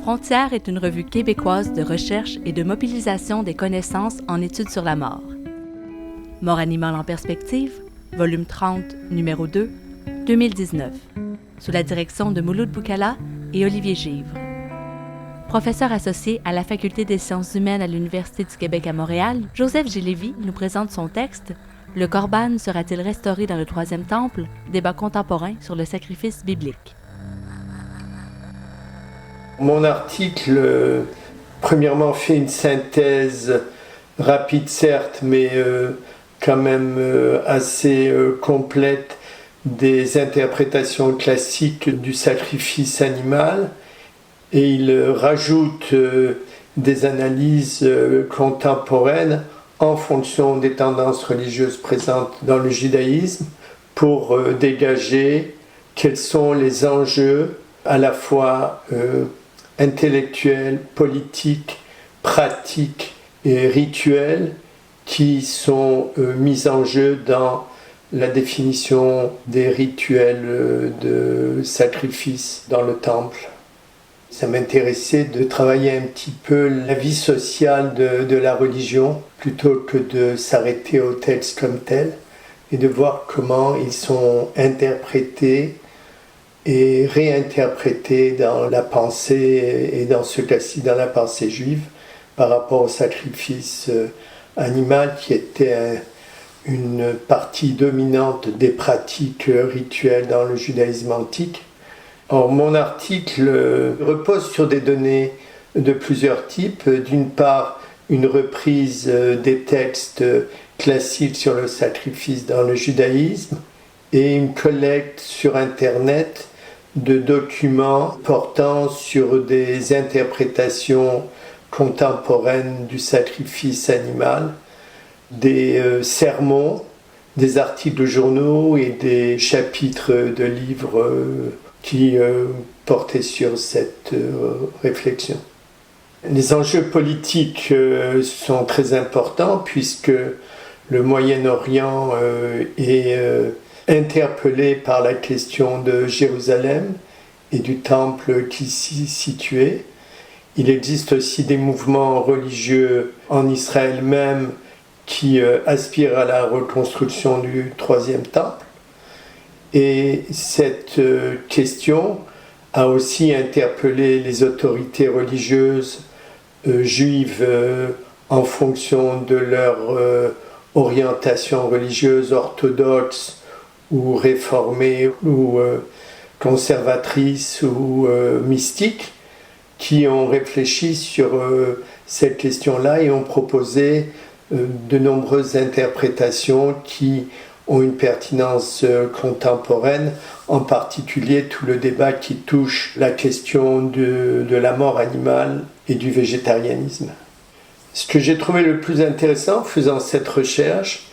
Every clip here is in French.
Frontières est une revue québécoise de recherche et de mobilisation des connaissances en études sur la mort. Mort animale en perspective, volume 30, numéro 2, 2019, sous la direction de Mouloud Boukala et Olivier Givre. Professeur associé à la Faculté des sciences humaines à l'Université du Québec à Montréal, Joseph G. Lévy nous présente son texte « Le Corban sera-t-il restauré dans le Troisième Temple? Débat contemporain sur le sacrifice biblique ». Mon article, premièrement, fait une synthèse rapide, certes, mais quand même assez complète des interprétations classiques du sacrifice animal. Et il rajoute des analyses contemporaines en fonction des tendances religieuses présentes dans le judaïsme pour dégager quels sont les enjeux à la fois intellectuels, politiques, pratiques et rituels qui sont mis en jeu dans la définition des rituels de sacrifice dans le temple. Ça m'intéressait de travailler un petit peu la vie sociale de la religion plutôt que de s'arrêter aux textes comme tels et de voir comment ils sont interprétés et réinterprétés dans la pensée et dans ce cas-ci dans la pensée juive par rapport au sacrifice animal qui était une partie dominante des pratiques rituelles dans le judaïsme antique. Or, mon article repose sur des données de plusieurs types. D'une part, une reprise des textes classiques sur le sacrifice dans le judaïsme et une collecte sur Internet de documents portant sur des interprétations contemporaines du sacrifice animal, des sermons, des articles de journaux et des chapitres de livres qui portaient sur cette réflexion. Les enjeux politiques sont très importants puisque le Moyen-Orient est interpellé par la question de Jérusalem et du temple qui s'y situait. Il existe aussi des mouvements religieux en Israël même qui aspirent à la reconstruction du Troisième Temple. Et cette question a aussi interpellé les autorités religieuses juives en fonction de leur orientation religieuse orthodoxe ou réformée ou conservatrice ou mystique, qui ont réfléchi sur cette question-là et ont proposé de nombreuses interprétations qui ont une pertinence contemporaine, en particulier tout le débat qui touche la question de la mort animale et du végétarianisme. Ce que j'ai trouvé le plus intéressant en faisant cette recherche,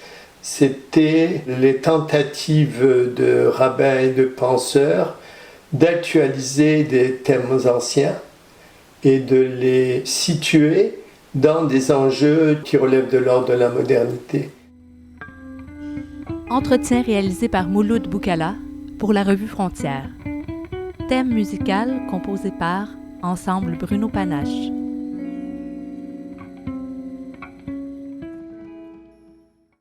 c'était les tentatives de rabbins et de penseurs d'actualiser des thèmes anciens et de les situer dans des enjeux qui relèvent de l'ordre de la modernité. Entretien réalisé par Mouloud Boukala pour la revue Frontières. Thème musical composé par Ensemble Bruno Panache.